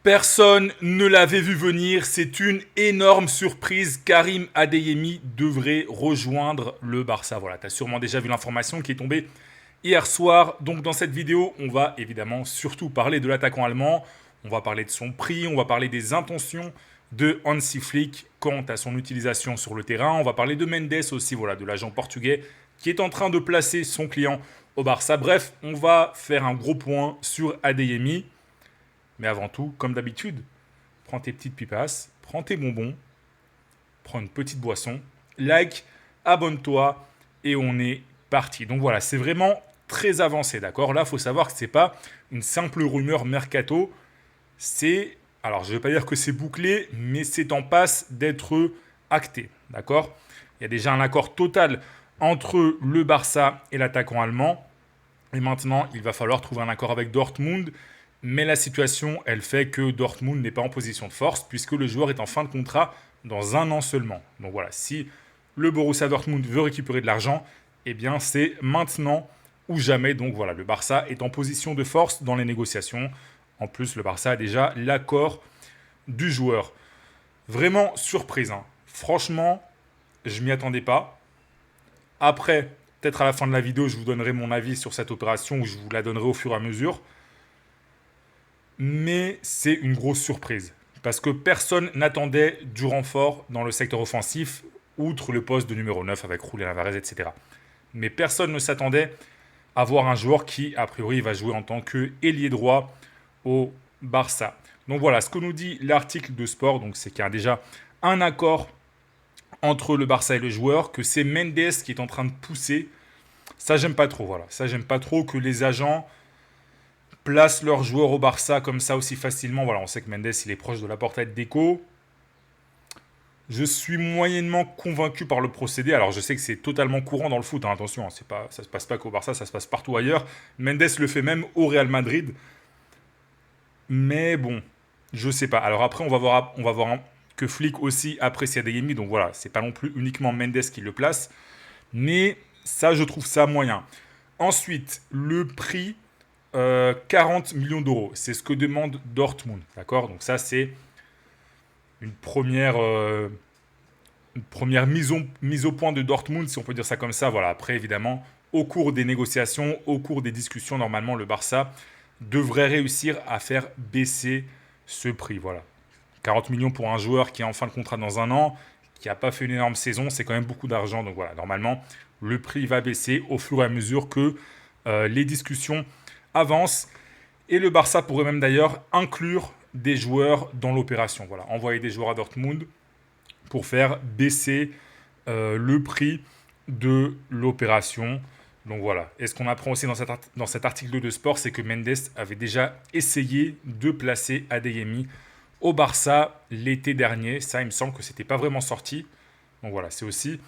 Personne ne l'avait vu venir, c'est une énorme surprise. Karim Adeyemi devrait rejoindre le Barça. Voilà, tu as sûrement déjà vu l'information qui est tombée hier soir. Donc dans cette vidéo, on va évidemment surtout parler de l'attaquant allemand. On va parler de son prix, on va parler des intentions de Hansi Flick quant à son utilisation sur le terrain. On va parler de Mendes aussi, voilà, de l'agent portugais qui est en train de placer son client au Barça. Bref, on va faire un gros point sur Adeyemi. Mais avant tout, comme d'habitude, prends tes petites pipasses, prends tes bonbons, prends une petite boisson, like, abonne-toi et on est parti. Donc voilà, c'est vraiment très avancé, d'accord. Là, il faut savoir que c'est pas une simple rumeur mercato, c'est, alors je ne vais pas dire que c'est bouclé, mais c'est en passe d'être acté, d'accord. Il y a déjà un accord total entre le Barça et l'attaquant allemand. Et maintenant, il va falloir trouver un accord avec Dortmund. Mais la situation, elle fait que Dortmund n'est pas en position de force puisque le joueur est en fin de contrat dans un an seulement. Donc voilà, si le Borussia Dortmund veut récupérer de l'argent, eh bien c'est maintenant ou jamais. Donc voilà, le Barça est en position de force dans les négociations. En plus, le Barça a déjà l'accord du joueur. Vraiment surprise, hein. Franchement, je m'y attendais pas. Après, peut-être à la fin de la vidéo, je vous donnerai mon avis sur cette opération ou je vous la donnerai au fur et à mesure. Mais c'est une grosse surprise. Parce que personne n'attendait du renfort dans le secteur offensif, outre le poste de numéro 9 avec Julián Alvarez, etc. Mais personne ne s'attendait à voir un joueur qui, a priori, va jouer en tant qu'ailier droit au Barça. Donc voilà, ce que nous dit l'article de Sport, donc c'est qu'il y a déjà un accord entre le Barça et le joueur, que c'est Mendes qui est en train de pousser. Ça, j'aime pas trop, voilà. Ça, j'aime pas trop que les agents placent leurs joueurs au Barça comme ça aussi facilement. Voilà, on sait que Mendes, il est proche de la portée d'Deco. Je suis moyennement convaincu par le procédé. Alors, je sais que c'est totalement courant dans le foot. Hein, attention, c'est pas, ça se passe pas qu'au Barça, ça se passe partout ailleurs. Mendes le fait même au Real Madrid. Mais bon, je sais pas. Alors après, on va voir que Flick aussi apprécie Adeyemi. Donc voilà, c'est pas non plus uniquement Mendes qui le place. Mais ça, je trouve ça moyen. Ensuite, le prix 40 millions d'euros. C'est ce que demande Dortmund. D'accord. Donc ça, c'est une première mise au point de Dortmund, si on peut dire ça comme ça. Voilà. Après, évidemment, au cours des négociations, au cours des discussions, normalement, le Barça devrait réussir à faire baisser ce prix. Voilà. 40 millions pour un joueur qui est en fin de contrat dans un an, qui n'a pas fait une énorme saison, c'est quand même beaucoup d'argent. Donc voilà, normalement, le prix va baisser au fur et à mesure que les discussions avancent. Et le Barça pourrait même d'ailleurs inclure des joueurs dans l'opération. Voilà, envoyer des joueurs à Dortmund pour faire baisser le prix de l'opération. Donc voilà. Et ce qu'on apprend aussi dans cet article de Sport, c'est que Mendes avait déjà essayé de placer Adeyemi au Barça l'été dernier. Ça, il me semble que c'était pas vraiment sorti. Donc voilà, c'est aussi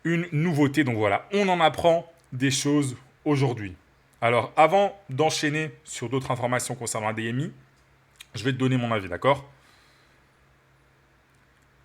une nouveauté. Donc voilà, on en apprend des choses aujourd'hui. Alors, avant d'enchaîner sur d'autres informations concernant Adeyemi, je vais te donner mon avis, d'accord?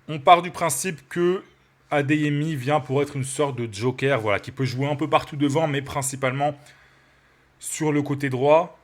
On part du principe que Adeyemi vient pour être une sorte de joker, voilà, qui peut jouer un peu partout devant, mais principalement sur le côté droit.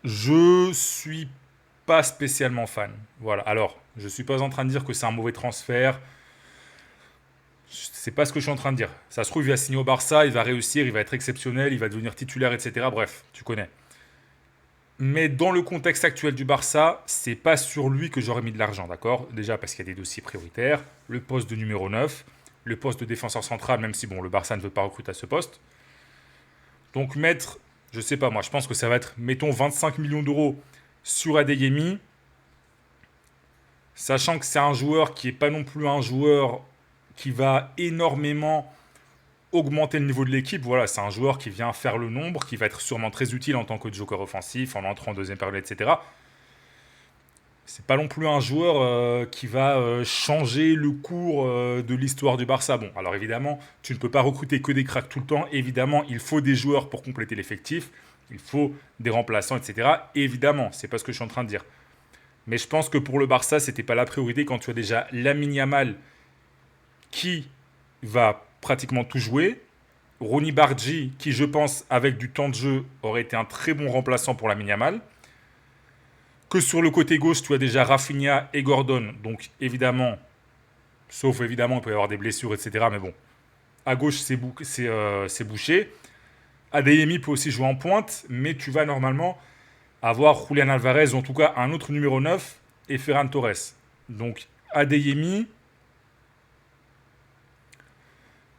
Je suis pas spécialement fan. Voilà. Alors, je suis pas en train de dire que c'est un mauvais transfert. C'est pas ce que je suis en train de dire. Ça se trouve, il va signer au Barça, il va réussir, il va être exceptionnel, il va devenir titulaire, etc. Bref, tu connais. Mais dans le contexte actuel du Barça, c'est pas sur lui que j'aurais mis de l'argent, d'accord? Déjà parce qu'il y a des dossiers prioritaires, le poste de numéro 9, le poste de défenseur central, même si bon, le Barça ne veut pas recruter à ce poste. Donc mettre, je sais pas moi, je pense que ça va être, mettons, 25 millions d'euros sur Adeyemi, sachant que c'est un joueur qui n'est pas non plus un joueur qui va énormément augmenter le niveau de l'équipe. Voilà, c'est un joueur qui vient faire le nombre, qui va être sûrement très utile en tant que joker offensif, en entrant en deuxième période, etc. C'est pas non plus un joueur qui va changer le cours de l'histoire du Barça. Bon, alors évidemment, tu ne peux pas recruter que des cracks tout le temps. Évidemment, il faut des joueurs pour compléter l'effectif. Il faut des remplaçants, etc. Évidemment, c'est pas ce que je suis en train de dire. Mais je pense que pour le Barça, c'était pas la priorité quand tu as déjà Lamine Yamal qui va pratiquement tout jouer. Ronny Bargi, qui je pense, avec du temps de jeu, aurait été un très bon remplaçant pour Lamine Yamal. Que sur le côté gauche, tu as déjà Rafinha et Gordon. Donc évidemment, sauf évidemment, il peut y avoir des blessures, etc. Mais bon, à gauche, c'est bouché. Adeyemi peut aussi jouer en pointe, mais tu vas normalement avoir Julian Alvarez, ou en tout cas un autre numéro 9, et Ferran Torres. Donc Adeyemi,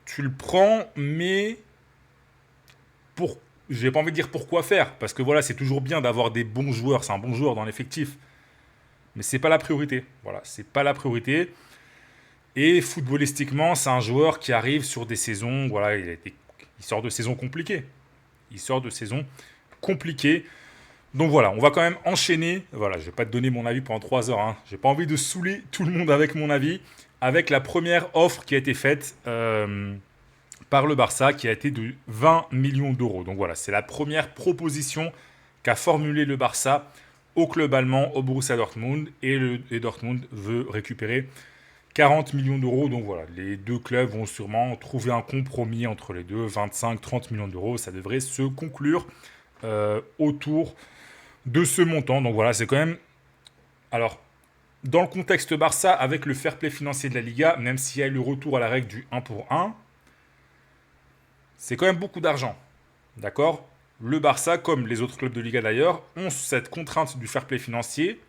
tu le prends, mais pour... j'ai pas envie de dire pourquoi faire, parce que voilà, c'est toujours bien d'avoir des bons joueurs, c'est un bon joueur dans l'effectif, mais c'est pas la priorité. Voilà, c'est pas la priorité. Et footballistiquement, c'est un joueur qui arrive sur des saisons, voilà, il sort de saisons compliquées. Il sort de saisons compliquées. Donc voilà, on va quand même enchaîner. Voilà, je vais pas te donner mon avis pendant 3 heures. Hein. J'ai pas envie de saouler tout le monde avec mon avis. Avec la première offre qui a été faite par le Barça, qui a été de 20 millions d'euros. Donc voilà, c'est la première proposition qu'a formulée le Barça au club allemand, au Borussia Dortmund. Et Dortmund veut récupérer 40 millions d'euros. Donc voilà, les deux clubs vont sûrement trouver un compromis entre les deux. 25-30 millions d'euros, ça devrait se conclure autour de ce montant. Donc voilà, c'est quand même... Alors, dans le contexte Barça, avec le fair play financier de la Liga, même s'il y a eu le retour à la règle du 1 pour 1, c'est quand même beaucoup d'argent. D'accord ? Le Barça, comme les autres clubs de Liga d'ailleurs, ont cette contrainte du fair play financier.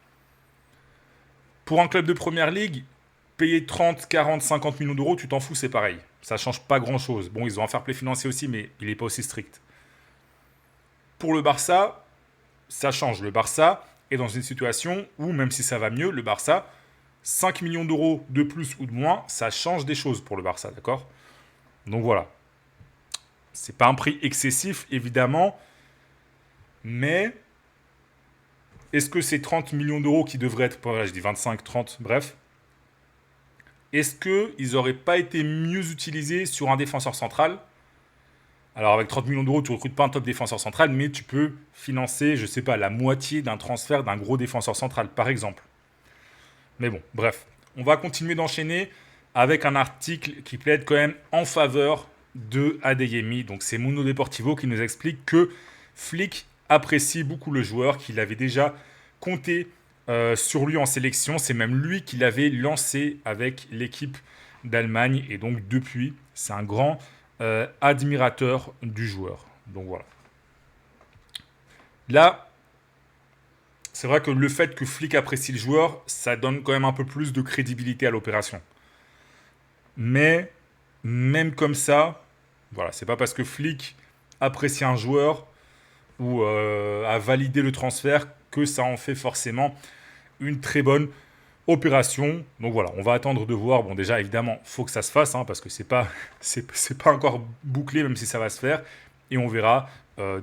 Pour un club de première ligue, payer 30, 40, 50 millions d'euros, tu t'en fous, c'est pareil. Ça change pas grand-chose. Bon, ils ont un fair play financier aussi, mais il n'est pas aussi strict. Pour le Barça, ça change. Le Barça est dans une situation où, même si ça va mieux, le Barça, 5 millions d'euros de plus ou de moins, ça change des choses pour le Barça, d'accord ? Donc voilà. C'est pas un prix excessif, évidemment, mais est-ce que ces 30 millions d'euros qui devraient être, voilà, je dis 25, 30, bref, est-ce qu'ils n'auraient pas été mieux utilisés sur un défenseur central ? Alors avec 30 millions d'euros, tu ne recrutes pas un top défenseur central, mais tu peux financer, je ne sais pas, la moitié d'un transfert d'un gros défenseur central, par exemple. Mais bon, bref. On va continuer d'enchaîner avec un article qui plaide quand même en faveur de Adeyemi. Donc c'est Mundo Deportivo qui nous explique que Flick apprécie beaucoup le joueur, qu'il avait déjà compté sur lui en sélection. C'est même lui qui l'avait lancé avec l'équipe d'Allemagne. Et donc depuis, c'est un grand admirateur du joueur. Donc voilà. Là, c'est vrai que le fait que Flick apprécie le joueur, ça donne quand même un peu plus de crédibilité à l'opération. Mais même comme ça, voilà, c'est pas parce que Flick apprécie un joueur ou a validé le transfert que ça en fait forcément une très bonne opération. Donc voilà, on va attendre de voir. Bon, déjà, évidemment, faut que ça se fasse, hein, parce que c'est pas encore bouclé, même si ça va se faire. Et on verra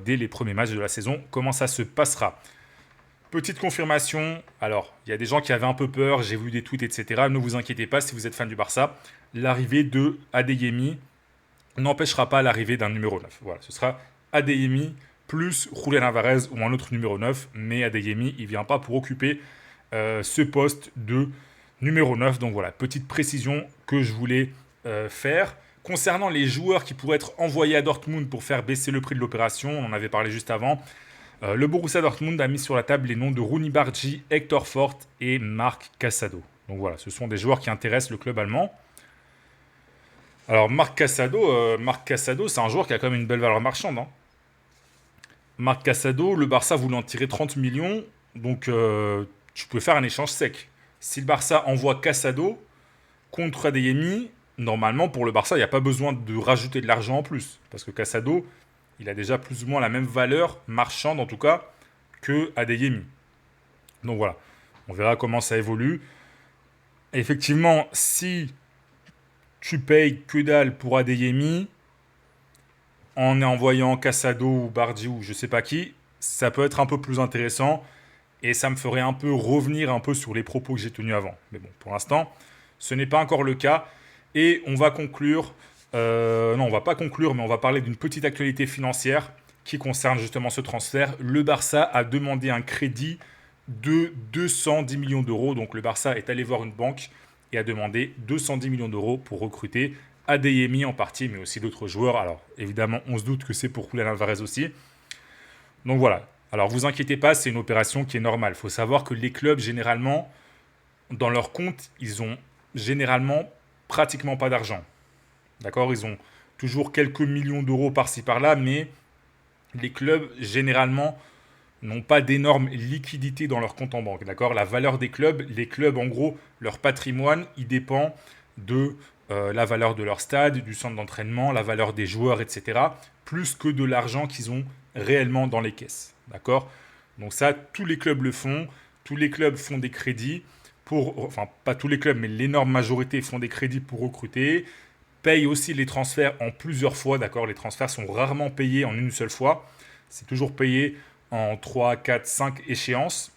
dès les premiers matchs de la saison comment ça se passera. Petite confirmation, alors, il y a des gens qui avaient un peu peur, j'ai vu des tweets, etc. Ne vous inquiétez pas, si vous êtes fan du Barça, l'arrivée de Adeyemi n'empêchera pas l'arrivée d'un numéro 9. Voilà, ce sera Adeyemi plus Julian Alvarez ou un autre numéro 9, mais Adeyemi, il ne vient pas pour occuper ce poste de numéro 9. Donc voilà, petite précision que je voulais faire. Concernant les joueurs qui pourraient être envoyés à Dortmund pour faire baisser le prix de l'opération, on en avait parlé juste avant, le Borussia Dortmund a mis sur la table les noms de Rooney Bargi, Hector Fort et Marc Casado. Donc voilà, ce sont des joueurs qui intéressent le club allemand. Alors Marc Casado, c'est un joueur qui a quand même une belle valeur marchande. Hein. Marc Casado, le Barça voulait en tirer 30 millions, donc tu peux faire un échange sec. Si le Barça envoie Casado contre Adeyemi, normalement pour le Barça, il n'y a pas besoin de rajouter de l'argent en plus. Parce que Casado, il a déjà plus ou moins la même valeur marchande en tout cas que Adeyemi. Donc voilà, on verra comment ça évolue. Effectivement, si tu payes que dalle pour Adeyemi, en envoyant Casado ou Bardi ou je sais pas qui, ça peut être un peu plus intéressant et ça me ferait un peu revenir un peu sur les propos que j'ai tenus avant. Mais bon, pour l'instant, ce n'est pas encore le cas. Et on va conclure, non, on va pas conclure, mais on va parler d'une petite actualité financière qui concerne justement ce transfert. Le Barça a demandé un crédit de 210 millions d'euros. Donc le Barça est allé voir une banque et a demandé 210 millions d'euros pour recruter Adeyemi en partie, mais aussi d'autres joueurs. Alors évidemment, on se doute que c'est pour Julian Alvarez aussi. Donc voilà, Alors, vous inquiétez pas, c'est une opération qui est normale. Il faut savoir que les clubs, généralement, dans leur compte, ils ont généralement pratiquement pas d'argent. D'accord? Ils ont toujours quelques millions d'euros par-ci par-là, mais les clubs, généralement, n'ont pas d'énormes liquidités dans leur compte en banque. D'accord? La valeur des clubs, les clubs, en gros, leur patrimoine, il dépend de la valeur de leur stade, du centre d'entraînement, la valeur des joueurs, etc., plus que de l'argent qu'ils ont réellement dans les caisses. D'accord? Donc ça, tous les clubs le font. Tous les clubs font des crédits pour, enfin pas tous les clubs, mais l'énorme majorité font des crédits pour recruter, payent aussi les transferts en plusieurs fois. D'accord? Les transferts sont rarement payés en une seule fois. C'est toujours payé en 3, 4, 5 échéances.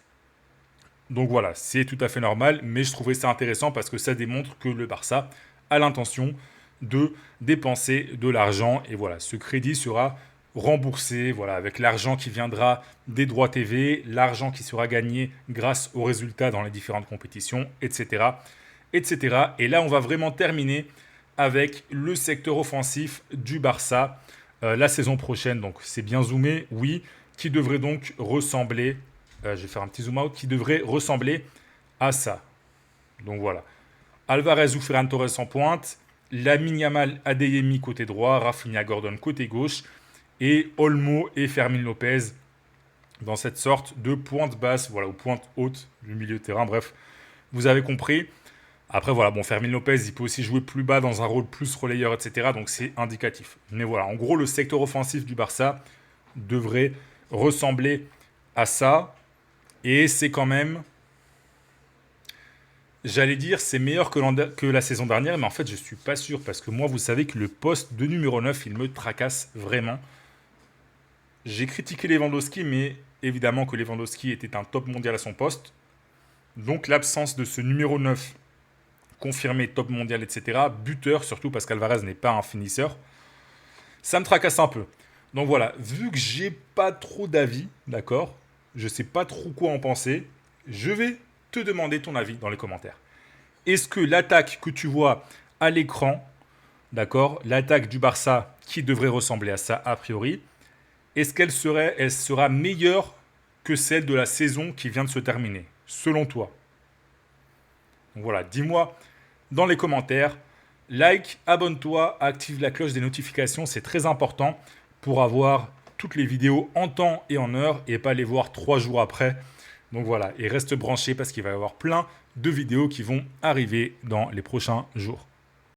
Donc voilà, c'est tout à fait normal, mais je trouvais ça intéressant parce que ça démontre que le Barça a l'intention de dépenser de l'argent. Et voilà, ce crédit sera remboursé, voilà, avec l'argent qui viendra des droits TV, l'argent qui sera gagné grâce aux résultats dans les différentes compétitions, etc., etc. Et là, on va vraiment terminer avec le secteur offensif du Barça la saison prochaine. Donc c'est bien zoomé, oui, qui devrait donc ressembler, je vais faire un petit zoom out, qui devrait ressembler à ça. Donc voilà. Alvarez ou Ferran Torres en pointe, Lamine Yamal, Adeyemi côté droit, Rafinha Gordon côté gauche, et Olmo et Fermin Lopez dans cette sorte de pointe basse, voilà, ou pointe haute du milieu de terrain. Bref, vous avez compris. Après, voilà, bon, Fermin Lopez, il peut aussi jouer plus bas dans un rôle plus relayeur, etc. Donc c'est indicatif. Mais voilà, en gros, le secteur offensif du Barça devrait ressembler à ça. Et c'est quand même, j'allais dire, c'est meilleur que la saison dernière, mais en fait, je ne suis pas sûr. Parce que moi, vous savez que le poste de numéro 9, il me tracasse vraiment. J'ai critiqué Lewandowski, mais évidemment que Lewandowski était un top mondial à son poste. Donc l'absence de ce numéro 9, confirmé top mondial, etc., buteur, surtout parce qu'Alvarez n'est pas un finisseur, ça me tracasse un peu. Donc voilà, vu que j'ai pas trop d'avis, d'accord, je sais pas trop quoi en penser, je vais te demander ton avis dans les commentaires. Est-ce que l'attaque que tu vois à l'écran, d'accord, l'attaque du Barça qui devrait ressembler à ça a priori, est-ce qu'elle sera meilleure que celle de la saison qui vient de se terminer, selon toi? Donc voilà, dis-moi dans les commentaires. Like, abonne-toi, active la cloche des notifications, c'est très important pour avoir toutes les vidéos en temps et en heure et pas les voir 3 jours après. Donc voilà, et reste branché parce qu'il va y avoir plein de vidéos qui vont arriver dans les prochains jours.